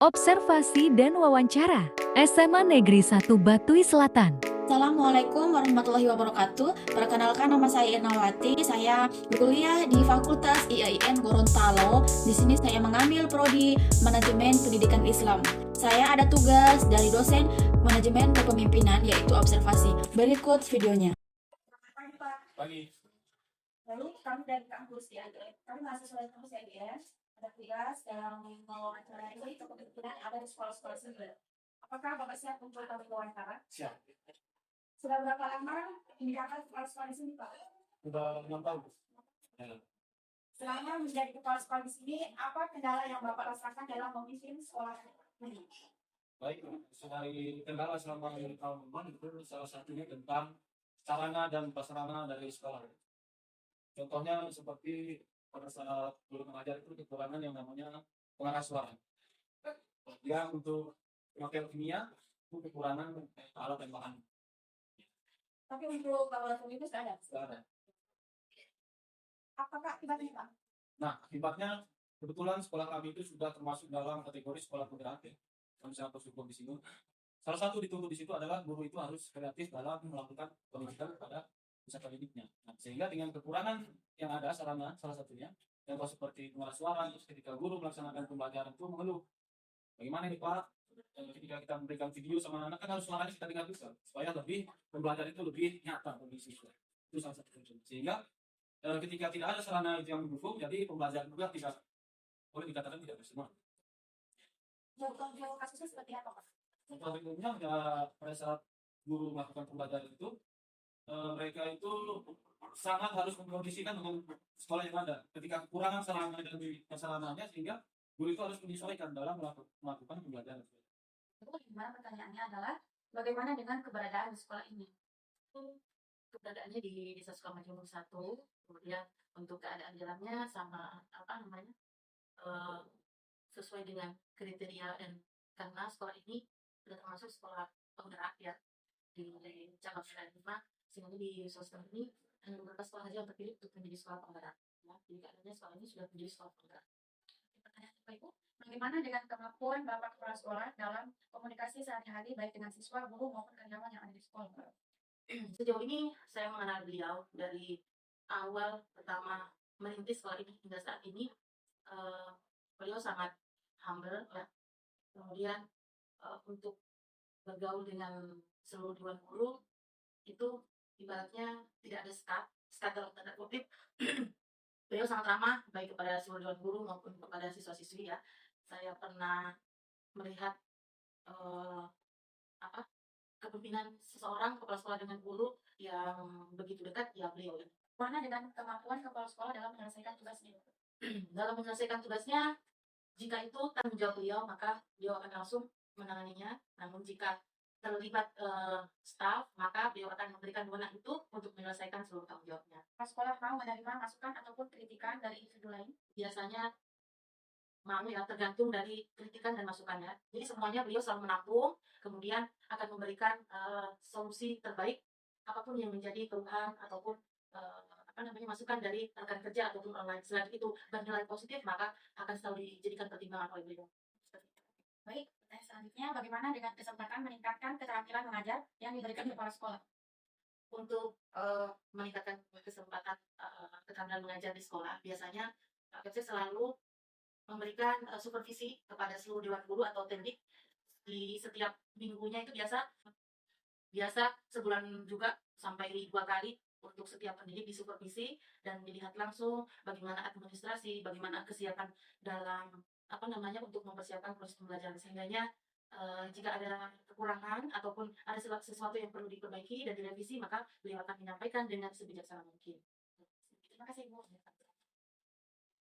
Observasi dan wawancara SMA Negeri 1 Batui Selatan. Assalamualaikum warahmatullahi wabarakatuh. Perkenalkan, nama saya Irnawati. Saya berkuliah di Fakultas IAIN Gorontalo. Di sini saya mengambil prodi Manajemen Pendidikan Islam. Saya ada tugas dari dosen Manajemen Kepemimpinan, yaitu observasi. Berikut videonya. Pagi. Lalu kami dari kampus IAIN, kami mahasiswa kampus IAIN ada tugas dalam mewawancarai kepemimpinan yang ada di sekolah-sekolah sini. Apakah Bapak siap untuk kami wawancara? Siap. Sudah berapa lama menjabat kepala sekolah di sini, Pak? Sudah 6 tahun. Ya. Selama menjadi kepala sekolah di sini, apa kendala yang Bapak rasakan dalam memimpin sekolah ini? Baik, sebagai kendala selama 6 tahun itu salah satunya tentang sarana dan prasarana dari sekolah. Contohnya seperti pada saat guru mengajar itu kekurangan yang namanya pengarah suara. Kemudian untuk material kimia itu kekurangan alat dan bahan. Tapi untuk laboratorium itu sudah ada. Sudah ada. Apakah akibatnya, Pak? Nah, akibatnya kebetulan sekolah kami itu sudah termasuk dalam kategori sekolah penggerak. Kami sangat bersyukur di sini. Salah satu dituntut di situ adalah guru itu harus kreatif dalam melakukan pendidikan kepada peserta didiknya. Nah, sehingga dengan kekurangan yang ada sarana salah satunya, contoh seperti pengeras suara, ketika guru melaksanakan pembelajaran itu mengeluh, bagaimana ini Pak? Ketika kita memberikan video sama anak kan harus suaranya kita dengar juga supaya lebih pembelajaran itu lebih nyata bagi siswa. Itu salah satu kunci. Sehingga ketika tidak ada sarana itu yang mendukung, jadi pembelajaran juga tidak boleh dikatakan tidak maksimal. Contoh kasusnya seperti apa, Pak? Contoh umumnya ya pada saat guru melakukan pembelajaran itu mereka itu sangat harus mengkondisikan dengan sekolah yang ada. Ketika kekurangan sarana dan sarananya sehingga guru itu harus menyesuaikan dalam melakukan pembelajaran. Gimana pertanyaannya adalah bagaimana dengan keberadaan di sekolah ini? Keberadaannya di Desa Sukamajungung 1, kemudian untuk keadaan jalannya sama sesuai dengan kriteria, dan karena sekolah ini sudah termasuk sekolah penggerak ya di cabang 5, sehingga di sosial ini hanya beberapa sekolah saja yang terpilih untuk menjadi sekolah penggerak. Ya, jadi keadaannya sekolah ini sudah menjadi sekolah penggerak. Pertanyaan Bapak Ibu, bagaimana dengan kemampuan Bapak kepala sekolah dalam komunikasi sehari-hari baik dengan siswa, guru maupun karyawan yang ada di sekolah? Sejauh ini saya mengenal beliau dari awal pertama merintis sekolah ini hingga saat ini. Beliau sangat humble ya. Kemudian untuk bergaul dengan seluruh dewan guru itu ibaratnya tidak ada skat dalam tanda kutip. Beliau sangat ramah baik kepada seluruh dewan guru maupun kepada siswa-siswi ya. Saya pernah melihat kepemimpinan seseorang kepala sekolah dengan guru yang begitu dekat ya beliau. Bagaimana dengan kemampuan kepala sekolah dalam menyelesaikan tugasnya? Dalam menyelesaikan tugasnya, jika itu tanggung jawab beliau, maka beliau akan langsung menanganinya. Namun jika terlibat staf, maka beliau akan memberikan wewenang itu untuk menyelesaikan seluruh tanggung jawabnya. Kepala sekolah mau menerima masukan ataupun kritikan dari individu lain? Biasanya mau ya, tergantung dari kritikan dan masukannya. Jadi semuanya beliau selalu menampung, kemudian akan memberikan solusi terbaik apapun yang menjadi keluhan ataupun masukan dari rekan kerja ataupun orang lain. Selagi itu bernilai positif, maka akan selalu dijadikan pertimbangan oleh beliau. Baik, pertanyaan selanjutnya, bagaimana dengan kesempatan meningkatkan keterampilan mengajar yang diberikan kepala sekolah? Untuk meningkatkan kesempatan keterampilan mengajar di sekolah, biasanya KPC selalu memberikan supervisi kepada seluruh dewan guru atau tendik di setiap minggunya. Itu biasa sebulan juga sampai 2 kali untuk setiap pendidik disupervisi dan dilihat langsung bagaimana administrasi, bagaimana kesiapan dalam untuk mempersiapkan proses pembelajaran, sehingganya jika ada kekurangan ataupun ada sesuatu yang perlu diperbaiki dan direvisi, maka beliau akan menyampaikan dengan sebijaksana mungkin. Terima kasih Bu.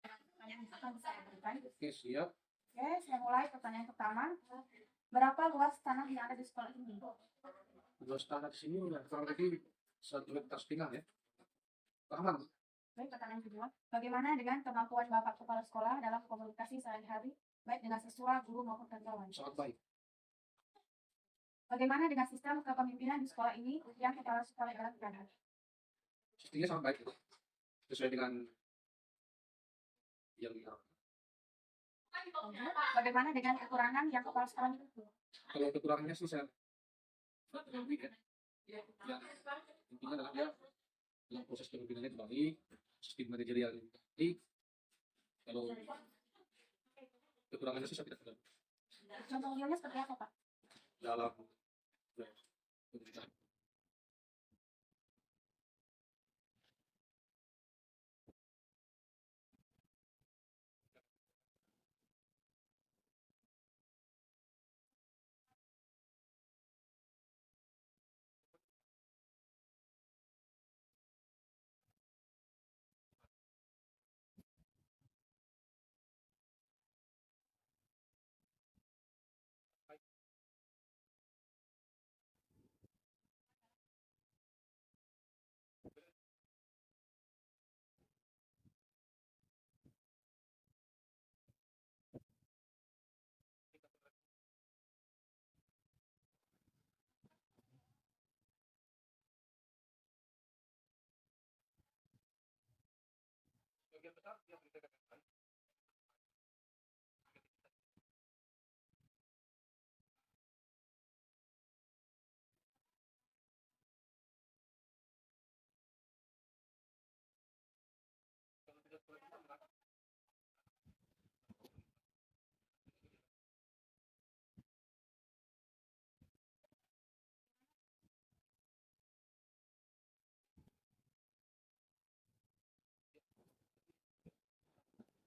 Pertanyaan akan saya berikan. Oke, siap. Oke, saya mulai pertanyaan pertama. Berapa luas tanah yang ada di sekolah ini? Luas tanah di sini udah kurang lebih 1,5 hektar ya. Paham? Baik, pertanyaan kedua. Bagaimana dengan kemampuan Bapak kepala sekolah dalam komunikasi sehari-hari baik dengan siswa, guru maupun karyawan? Sangat baik. Bagaimana dengan sistem kepemimpinan di sekolah ini yang kepala sekolah jalankan? Sistemnya sangat baik. Sesuai dengan yang Bagaimana dengan kekurangan yang kepala sekolah itu? Kalau kekurangannya sih saya lebih ya, intinya adalah dia dalam proses kepemimpinannya itu baik, sistem manajerial itu baik. Kalau kekurangannya sih saya tidak tahu Contoh realnya seperti apa, Pak? dalam pemerintahan.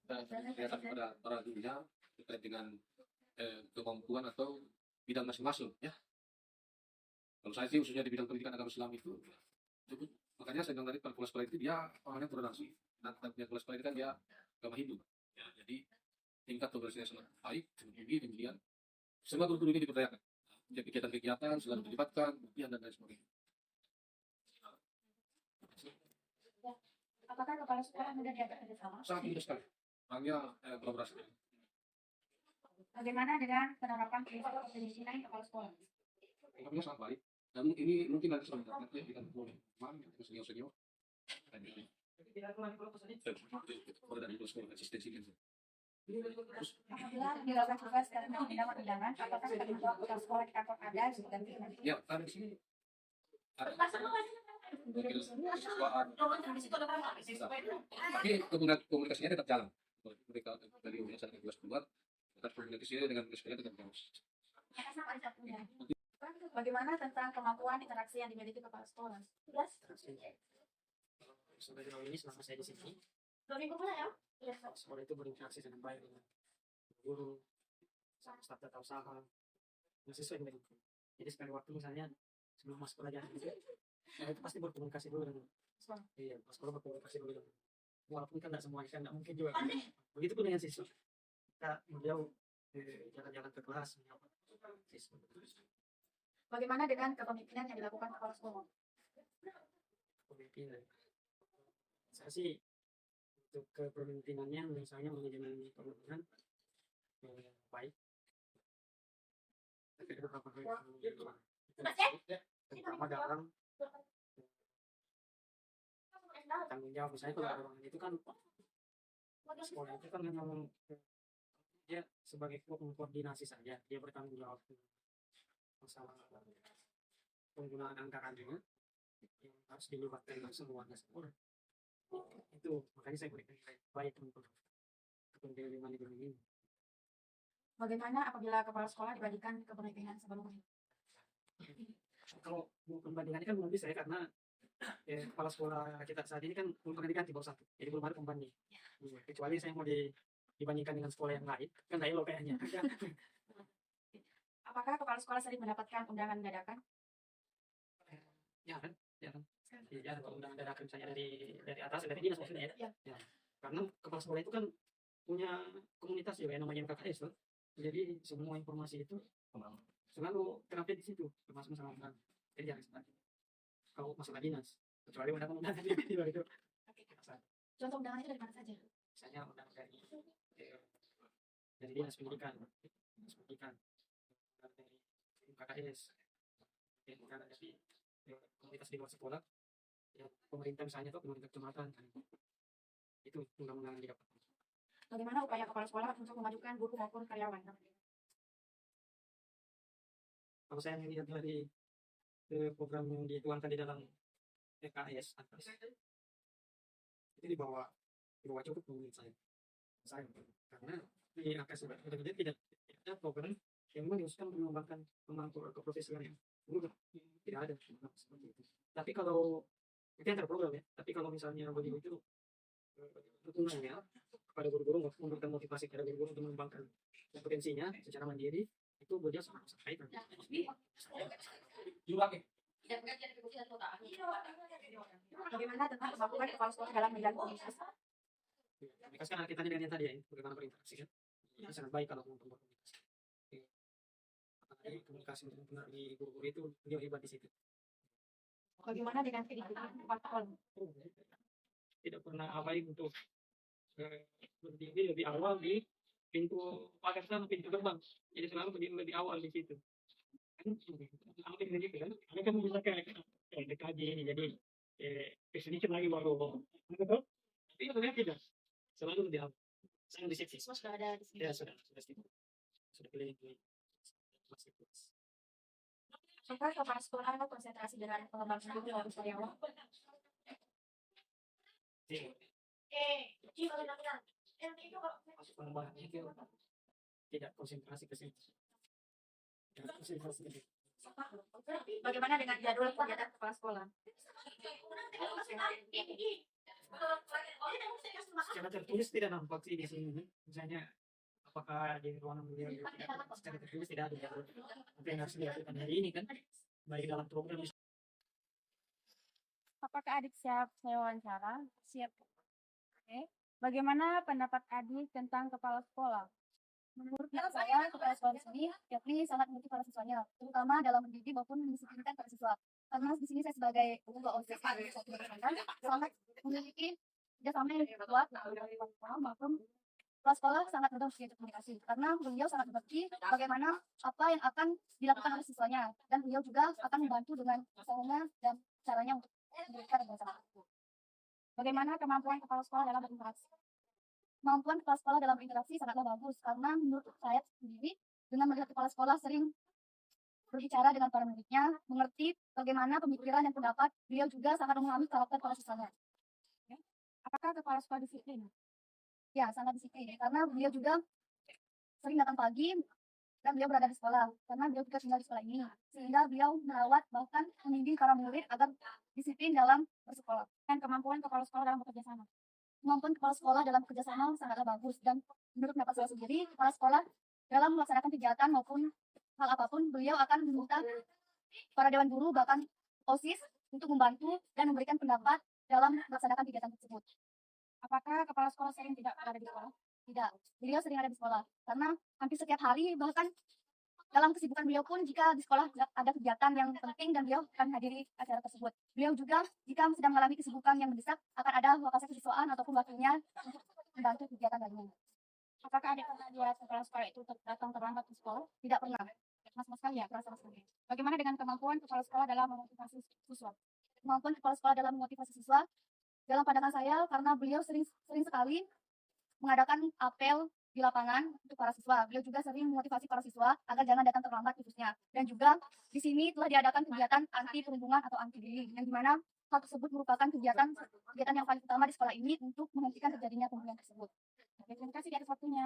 Dan kelihatan pada para gurunya terkait dengan kemampuan atau bidang masing-masing ya. Kalau saya sih khususnya di bidang pendidikan agama Islam itu cukup. Makanya saya bilang tadi kepala sekolah itu dia orangnya toleransi. Nah, kepala sekolah itu kan dia agama Hindu. Ya, jadi tingkat toleransinya sangat baik, sangat tinggi, kemudian semua guru-guru ini diperdayakan. Jadi kegiatan-kegiatan selalu dilibatkan, kemudian dan lain sebagainya. Apakah kepala sekolah mudah diajak kerjasama? Sangat mudah sekali. Orangnya kolaborasi. Bagaimana dengan penerapan prinsip kepemimpinan kepala sekolah? Orangnya sangat baik. Dan ini mungkin nanti sudah mendapat ya dengan teman senior-senior. Dan ini dari sekolah eksistensi gitu. Apabila dilakukan tugas dan undangan-undangan, apakah tanggung jawab kepala sekolah di kantor ada juga nanti? Ya, ada di sini. Ada. Wakil siswaan. Tapi komunikasinya tetap jalan. Mereka dari melaksanakan tugas keluar, tetap komunikasinya dengan sekolah tetap jalan. Bagaimana tentang kemampuan interaksi yang dimiliki kepala sekolah? Sampai sejauh ini selama saya di sini, 2 minggu pula ya? Iya. sekolah itu berinteraksi dengan baik dengan guru, staf tata usaha, mahasiswa yang mendukung. Jadi sekali waktu misalnya sebelum masuk pelajaran itu, saya itu pasti berkomunikasi dulu dengan iya, pas sekolah berkomunikasi dulu dengan walaupun kan tidak semuanya kan tidak mungkin juga kan. Begitu pun dengan siswa. Kita beliau jalan-jalan ke kelas menyapa siswa. Bagaimana dengan kepemimpinan yang dilakukan kepala sekolah? Pemimpinan. Saya sih untuk kepemimpinannya misalnya manajemen pemimpinan baik. Tapi ada beberapa hal terutama dalam tanggung jawab misalnya kalau orang itu kan sekolah itu kan memang dia sebagai koordinasi saja dia bertanggung jawab masalah penggunaan anggarannya yang harus dilibatkan semuanya sekolah itu makanya saya berikan nilai baik untuk kepemimpinan manajemen ini. Bagaimana apabila kepala sekolah dibandingkan kepemimpinan sebelumnya? Kalau mau pembandingannya kan belum bisa ya karena kepala sekolah kita saat ini kan belum pernah diganti baru satu jadi belum ada pembanding. Kecuali saya mau dibandingkan dengan sekolah yang lain kan tidak elok kayaknya. Apakah kepala sekolah sering mendapatkan undangan dadakan? Ya kan ya kalau undangan dadakan misalnya dari atas dari dinas maksudnya ya. Ya karena kepala sekolah itu kan punya komunitas juga yang namanya MKKS loh. Jadi semua informasi itu selalu terupdate di situ termasuk masalah jadi jangan sampai kalau masalah dinas kecuali undangan di luar itu. Contoh undangan itu dari mana saja? Misalnya undangan dari dinas pendidikan dari MKKS bukan dari komunitas di luar sekolah ya pemerintah misalnya atau pemerintah kecamatan itu undang-undang yang didapat. Bagaimana upaya kepala sekolah untuk memajukan guru maupun karyawan? Kalau saya melihat dari program yang dituangkan di dalam PKS itu dibawa cukup menurut saya karena di angkasa berbeda tidak ada program yang memang diusahakan untuk mengembangkan kemampuan keprofesian yang guru, tidak ada seperti itu. Tapi kalau itu yang terprogram ya, tapi kalau misalnya bagi itu dukungannya kepada guru-guru, memberikan motivasi kepada guru-guru untuk mengembangkan kompetensinya secara mandiri, itu beliau sangat baik. Bagaimana tentang kemampuan kepala sekolah dalam menjalin komunikasi? Komunikasi kan kita dengan yang tadi ya, bagaimana berinteraksi kan, itu sangat baik kalau untuk berkomunikasi. Apalagi komunikasi benar di guru-guru itu beliau hebat di situ. Bagaimana dengan kedisiplinan kepala sekolah? Tidak pernah abai untuk berdiri lebih awal di pintu pagar sana, pintu gerbang. Jadi selalu berdiri lebih awal di situ. Kan hampir begitu kan? Karena kan bisa kayak DKJ ini jadi sedikit lagi baru betul. Tapi sebenarnya tidak. Selalu lebih awal. Sangat disiplin. Siswa sudah ada di sini. Ya sudah keliling masih kelas. Apakah kepala sekolah konsentrasi dengan pengembangan guru maupun karyawan? Pengembangan itu tidak konsentrasi ke situ. Tidak konsentrasi ke situ. Bagaimana dengan jadwal kegiatan kepala sekolah? Secara tertulis tidak nampak sih di sini. Misalnya apakah di ruangan beliau juga tidak, secara tertulis tidak ada jadwal. Apa yang harus dilakukan hari ini kan, baik dalam program. Apakah adik siap saya wawancara? Siap. Oke. Bagaimana pendapat adik tentang kepala sekolah? Menurut saya, kepala sekolah di sini yakni sangat mengerti para siswanya, terutama dalam mendidik maupun mendisiplinkan para siswa. Karena di sini saya sebagai ketua OSIS sangat memiliki kerjasama yang kuat dari sekolah maupun kepala sekolah sangat mudah untuk komunikasi. Karena beliau sangat mengerti bagaimana apa yang akan dilakukan oleh siswanya, dan beliau juga akan membantu dengan caranya dan caranya untuk memberikan bersama. Bagaimana kemampuan kepala sekolah dalam berinteraksi? Kemampuan kepala sekolah dalam interaksi sangatlah bagus, karena menurut saya sendiri dengan melihat kepala sekolah sering berbicara dengan para muridnya, mengerti bagaimana pemikiran dan pendapat, beliau juga sangat memahami karakter para siswanya. Apakah kepala sekolah disiplin? Ya, sangat disiplin, karena beliau juga sering datang pagi dan beliau berada di sekolah, karena beliau juga tinggal di sekolah ini, sehingga beliau merawat bahkan membimbing para murid agar disiplin dalam bersekolah. Dan kemampuan kepala sekolah dalam bekerja sama? Kemampuan kepala sekolah dalam kerjasama sangatlah bagus, dan menurut pendapat saya sendiri, kepala sekolah dalam melaksanakan kegiatan maupun hal apapun, beliau akan meminta para dewan guru bahkan OSIS untuk membantu dan memberikan pendapat dalam melaksanakan kegiatan tersebut. Apakah kepala sekolah sering tidak berada di sekolah? Tidak, beliau sering ada di sekolah, karena hampir setiap hari, bahkan dalam kesibukan beliau pun jika di sekolah ada kegiatan yang penting dan beliau akan hadiri acara tersebut. Beliau juga jika sedang mengalami kesibukan yang mendesak akan ada lokasi kesiswaan ataupun wakilnya untuk membantu kegiatan lainnya. Apakah adik pernah lihat kepala sekolah itu datang terlambat ke sekolah? Tidak pernah. Sama sekali ya, sama sekali. Bagaimana dengan kemampuan kepala sekolah dalam memotivasi siswa? Kemampuan kepala sekolah dalam memotivasi siswa, dalam pandangan saya, karena beliau sering sekali mengadakan apel di lapangan untuk para siswa. Beliau juga sering memotivasi para siswa agar jangan datang terlambat khususnya. Dan juga di sini telah diadakan kegiatan anti perundungan atau anti bullying, yang dimana hal tersebut merupakan kegiatan yang paling utama di sekolah ini untuk menghentikan terjadinya pembulian tersebut. Terima kasih atas waktunya.